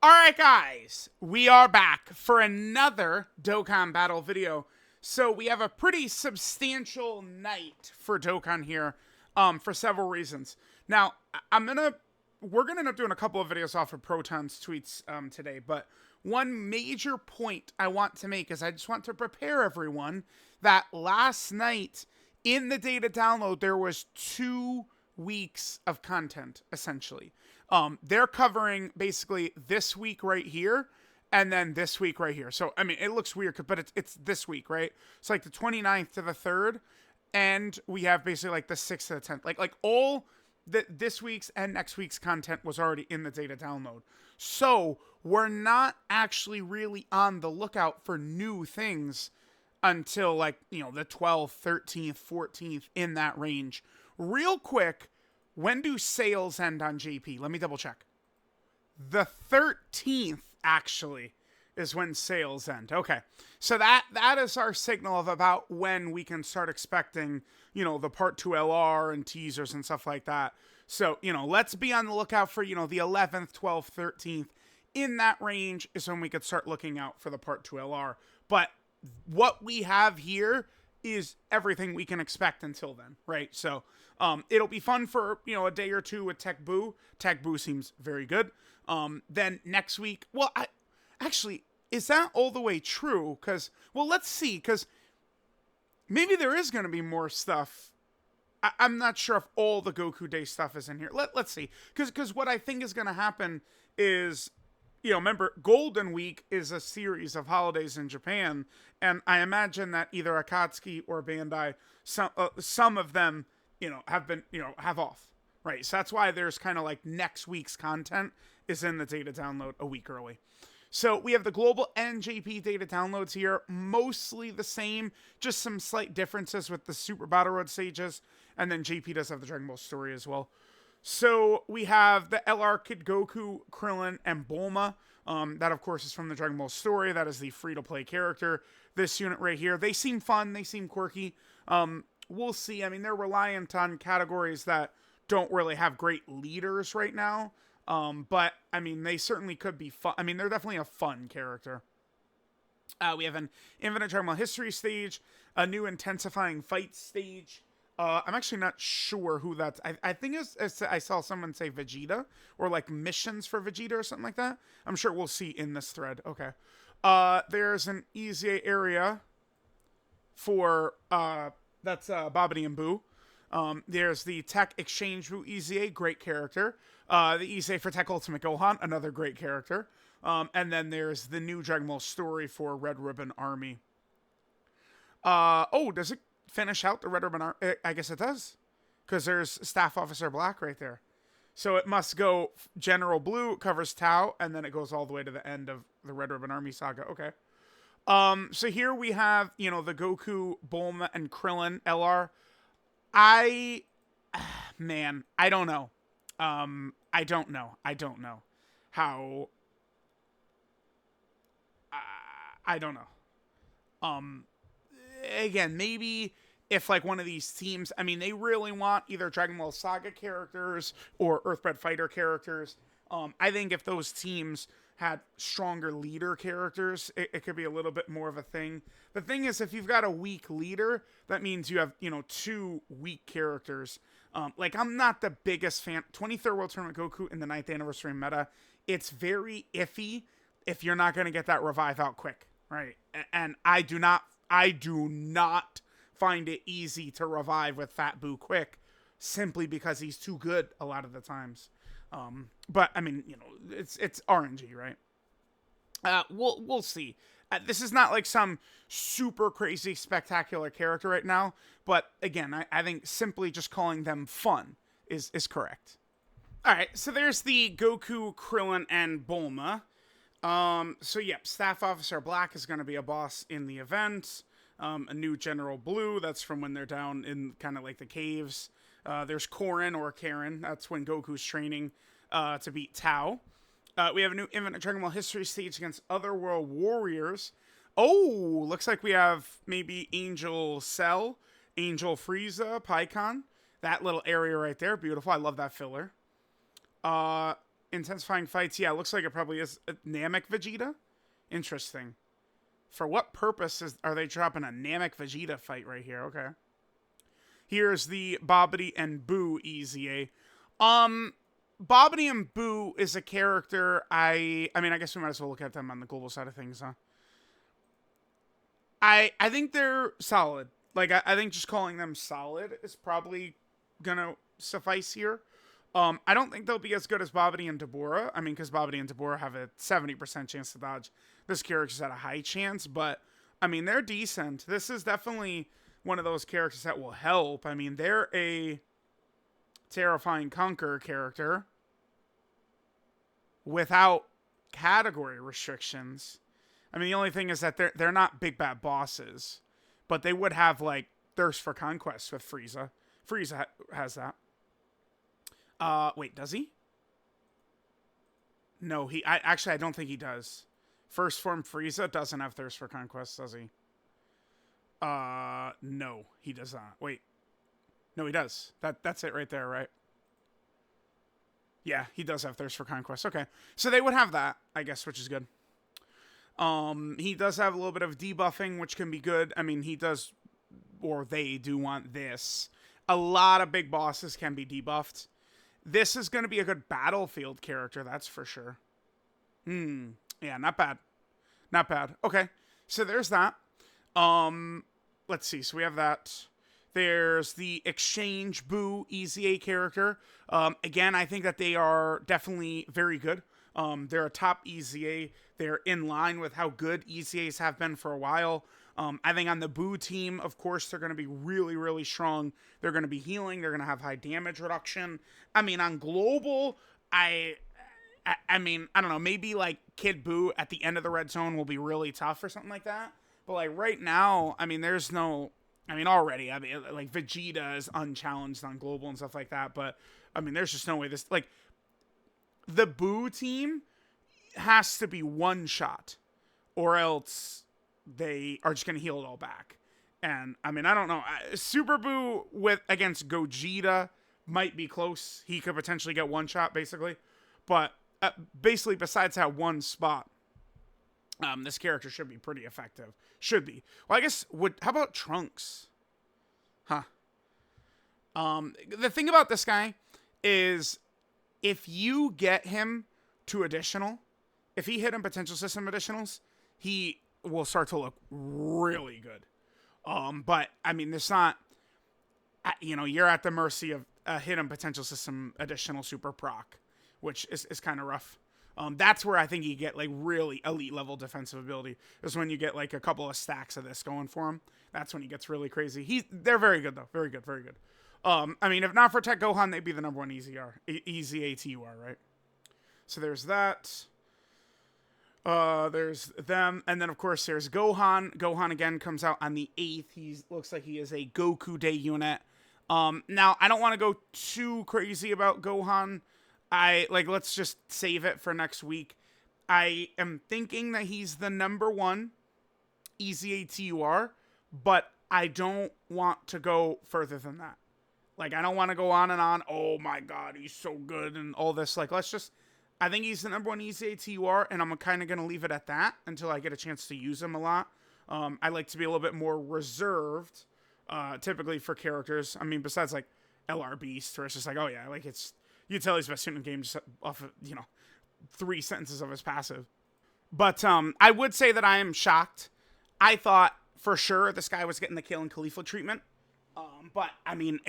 Alright guys, we are back for another Dokkan battle video. So we have a pretty substantial night for Dokkan here, for several reasons. Now, we're gonna end up doing a couple of videos off of Proton's tweets today, but one major point I want to make is I just want to prepare everyone that last night in the data download there was 2 weeks of content, essentially. They're covering basically this week right here and then this week right here. So, I mean, it looks weird, but it's this week, right? It's like the 29th to the 3rd, and we have basically like the 6th to the 10th. Like all this week's and next week's content was already in the data download. So, we're not actually really on the lookout for new things until like, the 12th, 13th, 14th, in that range. Real quick, when do sales end on JP? Let me double check. The 13th, actually, is when sales end. Okay. So that is our signal of about when we can start expecting, the Part 2 LR and teasers and stuff like that. So, let's be on the lookout for, the 11th, 12th, 13th. In that range is when we could start looking out for the Part 2 LR. But what we have here is everything we can expect until then, right? So it'll be fun for, a day or two with TEQ BUU. TEQ BUU seems very good. Then next week, actually, is that all the way true? Because, let's see, because maybe there is going to be more stuff. I'm not sure if all the Goku Day stuff is in here. Let's see. Because what I think is going to happen is, remember, Golden Week is a series of holidays in Japan, and I imagine that either Akatsuki or Bandai, some of them, have off, right? So that's why there's kind of like next week's content is in the data download a week early. So we have the global NJP data downloads here, mostly the same, just some slight differences with the Super Battle Road stages, and then JP does have the Dragon Ball story as well. So we have the LR Kid Goku, Krillin, and Bulma. That, of course, is from the Dragon Ball story. That is the free-to-play character. This unit right here, they seem fun. They seem quirky. We'll see. I mean, they're reliant on categories that don't really have great leaders right now. But, I mean, they certainly could be fun. I mean, they're definitely a fun character. We have an Infinite Dragon Ball History stage, a new intensifying fight stage. I'm actually not sure who that's. I think I saw someone say Vegeta, or like missions for Vegeta or something like that. I'm sure we'll see in this thread. Okay. There's an EZA area for that's Babidi and Buu. There's the Tech Exchange BUU EZA, great character. The EZA for Tech Ultimate Gohan, another great character. And then there's the new Dragon Ball story for Red Ribbon Army. Does it finish out the Red Ribbon Army? I guess it does, because there's Staff Officer Black right there. So it must go General Blue, covers Tao, and then it goes all the way to the end of the Red Ribbon Army saga. Okay. So here we have, the Goku, Bulma, and Krillin LR. I don't know. I don't know how. I don't know. Again, maybe if like one of these teams, I mean, they really want either Dragon Ball Saga characters or Earthbred Fighter characters. I think if those teams had stronger leader characters, it could be a little bit more of a thing. The thing is, if you've got a weak leader, that means you have, 2 weak characters. Like, I'm not the biggest fan. 23rd World Tournament Goku in the 9th anniversary meta, it's very iffy if you're not going to get that revive out quick, right? And I do not find it easy to revive with Fat Buu quick, simply because he's too good a lot of the times. But I mean, it's RNG, right? We'll see. This is not like some super crazy spectacular character right now, but again, I think simply just calling them fun is correct. All right, so there's the Goku, Krillin, and Bulma. So yep, Staff Officer Black is going to be a boss in the event. A new General Blue, that's from when they're down in kind of like the caves. There's Korin or Karen, that's when Goku's training to beat Tao. We have a new Infinite Dragon Ball History stage against Otherworld Warriors. Oh, looks like we have maybe Angel Cell, Angel Frieza, Pikkon. That little area right there, beautiful. I love that filler. intensifying fights. Yeah, it looks like it probably is a Namek Vegeta. Interesting. For what purpose are they dropping a Namek Vegeta fight right here? Okay. Here's the Bobbity and BUU EZA. Bobbity and BUU is a character I mean, I guess we might as well look at them on the global side of things, huh? I think they're solid. Like, I think just calling them solid is probably gonna suffice here. I don't think they'll be as good as Bobbity and Deborah. I mean, because Bobbity and Deborah have a 70% chance to dodge. This character's at a high chance, but, I mean, they're decent. This is definitely one of those characters that will help. I mean, they're a Terrifying Conqueror character without category restrictions. I mean, the only thing is that they're not big bad bosses, but they would have, like, Thirst for Conquest with Frieza. Frieza has that. Wait, does he? No, I don't think he does. First form Frieza doesn't have Thirst for Conquest, does he? No, he does not. Wait. No, he does. That's it right there, right? Yeah, he does have Thirst for Conquest. Okay. So they would have that, I guess, which is good. He does have a little bit of debuffing, which can be good. I mean, he does, or they do want this. A lot of big bosses can be debuffed. This is going to be a good battlefield character, that's for sure. Yeah, not bad. Not bad. Okay, so there's that. Let's see. So we have that. There's the Exchange BUU EZA character. Again, I think that they are definitely very good. They're a top EZA. They're in line with how good EZAs have been for a while. I think on the BUU team, of course, they're going to be really, really strong. They're going to be healing. They're going to have high damage reduction. I mean, on global, I mean, I don't know. Maybe like Kid BUU at the end of the red zone will be really tough or something like that. But like right now, I mean, there's no. I mean, already, I mean, like Vegeta is unchallenged on global and stuff like that. But I mean, there's just no way this like the BUU team has to be one shot, or else they are just going to heal it all back. And, I mean, I don't know. Super BUU against Gogeta might be close. He could potentially get one shot, basically. But, basically, besides that one spot, this character should be pretty effective. Should be. Well, I guess, how about Trunks? Huh. The thing about this guy is, if you get him to additional, if he hit him potential system additionals, he will start to look really good. But I mean, there's not, you know, you're at the mercy of a hidden potential system additional super proc, which is kind of rough. That's where I think you get like really elite level defensive ability, is when you get like a couple of stacks of this going for him. That's when he gets really crazy. They're very good though. Very good. Very good. I mean, if not for TEQ Gohan, they'd be the number one EZATUR, right? So there's that. There's them, and then of course there's Gohan. Gohan again comes out on the 8th. He looks like he is a Goku Day unit. Now I don't want to go too crazy about Gohan. Let's just save it for next week. I am thinking that he's the number one EZATUR, but I don't want to go further than that. Like, I don't want to go on and on. Oh my God, he's so good and all this. Like, I think he's the number one EZATUR, and I'm kind of going to leave it at that until I get a chance to use him a lot. I like to be a little bit more reserved, typically for characters. I mean, besides, like, LR Beast, where it's just like, oh yeah, like, you tell he's best in the game just off of, 3 sentences of his passive. But I would say that I am shocked. I thought for sure this guy was getting the Kale and Khalifa treatment. But, I mean,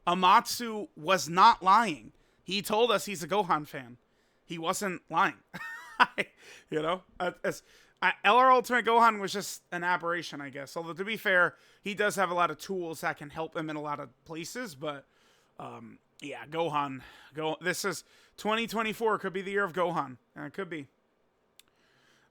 Amatsu was not lying. He told us he's a Gohan fan. He wasn't lying. LR Ultimate Gohan was just an aberration, I guess. Although, to be fair, he does have a lot of tools that can help him in a lot of places. But, yeah, Gohan. This is 2024. Could be the year of Gohan. It could be.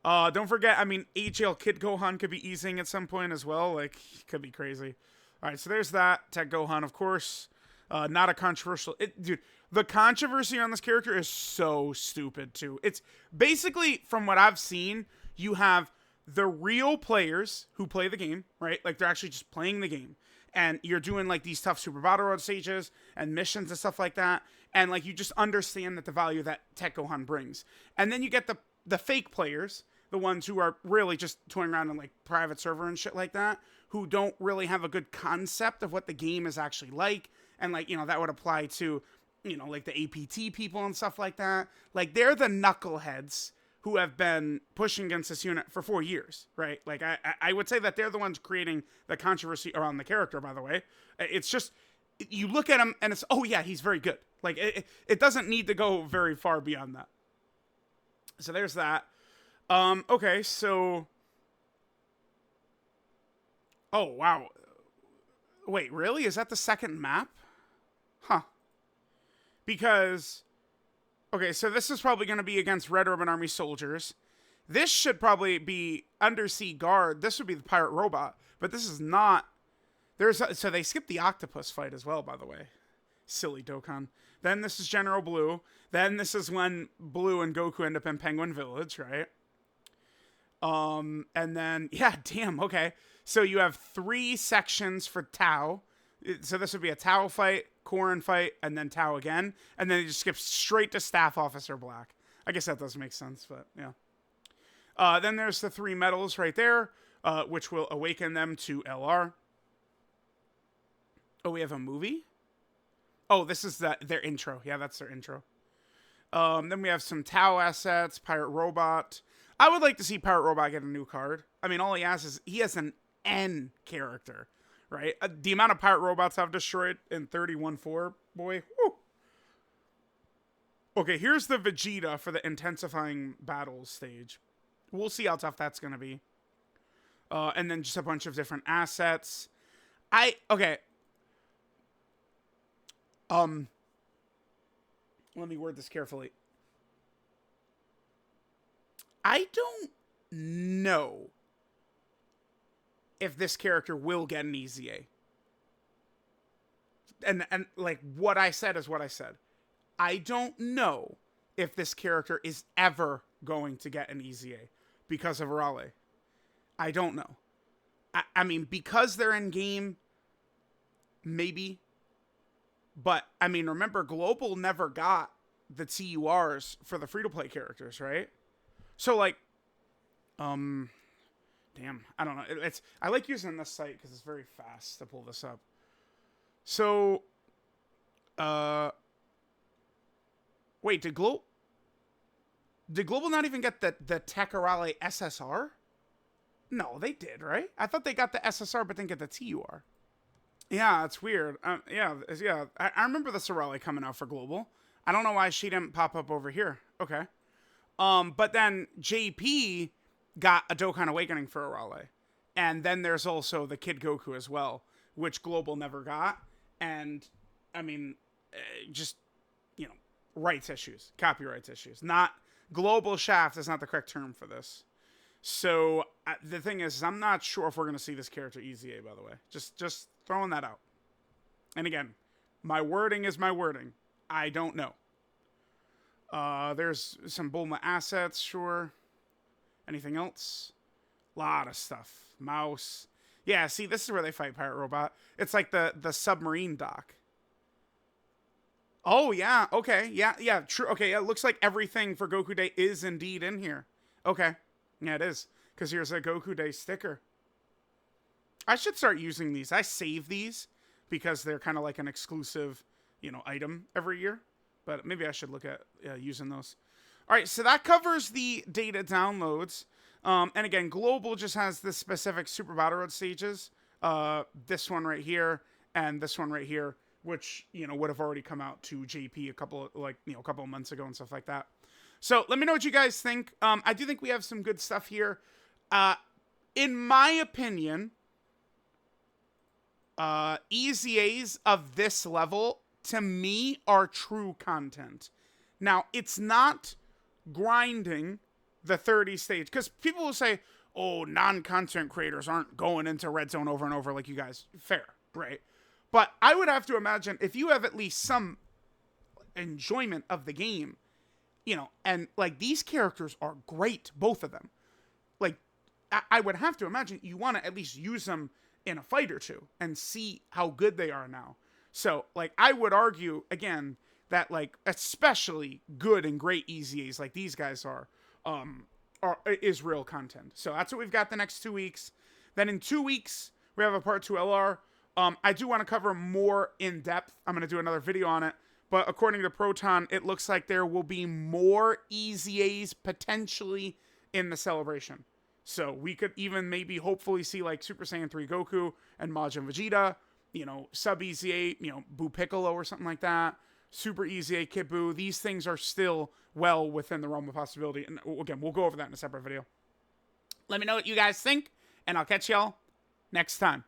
Don't forget, I mean, HL Kid Gohan could be easing at some point as well. Like, could be crazy. All right, so there's that. TEQ Gohan, of course. Not a controversial... Dude, the controversy on this character is so stupid, too. It's basically, from what I've seen, you have the real players who play the game, right? Like, they're actually just playing the game. And you're doing, like, these tough Super Battle Road stages and missions and stuff like that. And like you just understand that the value that TEQ Gohan brings. And then you get the fake players, the ones who are really just toying around in like private server and shit like that, who don't really have a good concept of what the game is actually like. And like, you know, that would apply to, you know, like the APT people and stuff like that. Like they're the knuckleheads who have been pushing against this unit for 4 years, right? Like I would say that they're the ones creating the controversy around the character, by the way. It's just, you look at him and it's, oh yeah, he's very good. Like it doesn't need to go very far beyond that. So there's that. Okay, so, oh wow. Wait, really? Is that the second map? Huh. Because, okay, so this is probably going to be against Red Urban Army soldiers. This should probably be Undersea Guard. This would be the pirate robot, but this is not. So they skipped the octopus fight as well, by the way. Silly Dokkan. Then this is General Blue. Then this is when Blue and Goku end up in Penguin Village, right? And then, yeah, damn, okay. So you have 3 sections for Tao. So this would be a Tao fight, Korin fight, and then Tao again. And then it just skips straight to Staff Officer Black. I guess that doesn't make sense, but yeah. Then there's the 3 medals right there, which will awaken them to LR. Oh, we have a movie? Oh, this is their intro. Yeah, that's their intro. Then we have some Tao assets, Pirate Robot. I would like to see Pirate Robot get a new card. I mean, all he has is, he has an N character, right? The amount of Pirate Robots I've destroyed in 31-4, boy. Whew. Okay, here's the Vegeta for the intensifying battles stage. We'll see how tough that's going to be. And then just a bunch of different assets. Okay. Let me word this carefully. I don't know if this character will get an EZA. And like what I said is what I said. I don't know if this character is ever going to get an EZA because of Raleigh. I don't know. I mean, because they're in game, maybe. But, I mean, remember, Global never got the TURs for the free-to-play characters, right? So, like, damn, I don't know. I like using this site because it's very fast to pull this up. So, wait, did Global not even get the Tekarale SSR? No, they did, right? I thought they got the SSR but didn't get the TUR. Yeah, it's weird. Yeah. I remember the Sorale coming out for Global. I don't know why she didn't pop up over here. Okay. But then JP got a Dokkan Awakening for Arale. And then there's also the Kid Goku as well, which Global never got. And, I mean, just, you know, rights issues, copyrights issues. Not, Global Shaft is not the correct term for this. So, the thing is, I'm not sure if we're going to see this character EZA, by the way. Just throwing that out. And again, my wording is my wording. I don't know. There's some Bulma assets, sure. Anything else? Lot of stuff. Mouse. Yeah, see, this is where they fight Pirate Robot. It's like the submarine dock. Oh, yeah. Okay. Yeah, true. Okay, it looks like everything for Goku Day is indeed in here. Okay. Yeah, it is. Because here's a Goku Day sticker. I should start using these. I save these because they're kind of like an exclusive, you know, item every year. But maybe I should look at using those. All right, so that covers the data downloads. And again, Global just has the specific Super Battle Road stages. This one right here and this one right here, which, you know, would have already come out to JP a couple of months ago and stuff like that. So let me know what you guys think. I do think we have some good stuff here. In my opinion, EZAs of this level, to me, are true content. Now, it's not grinding the 30 stage, because people will say, oh, non-content creators aren't going into Red Zone over and over like you guys. Fair, right? But I would have to imagine if you have at least some enjoyment of the game, you know, and like these characters are great, both of them. Like, I would have to imagine you want to at least use them in a fight or two and see how good they are now. So, like, I would argue, again, that, like, especially good and great EZAs like these guys are is real content. So that's what we've got the next 2 weeks. Then in 2 weeks, we have a part 2 LR. I do want to cover more in depth. I'm going to do another video on it. But according to Proton, it looks like there will be more EZAs potentially in the celebration. So we could even maybe hopefully see like Super Saiyan 3 Goku and Majin Vegeta, you know, Sub EZA, you know, Buu Piccolo or something like that. Super EZA Kid Buu. These things are still well within the realm of possibility. And again, we'll go over that in a separate video. Let me know what you guys think, and I'll catch y'all next time.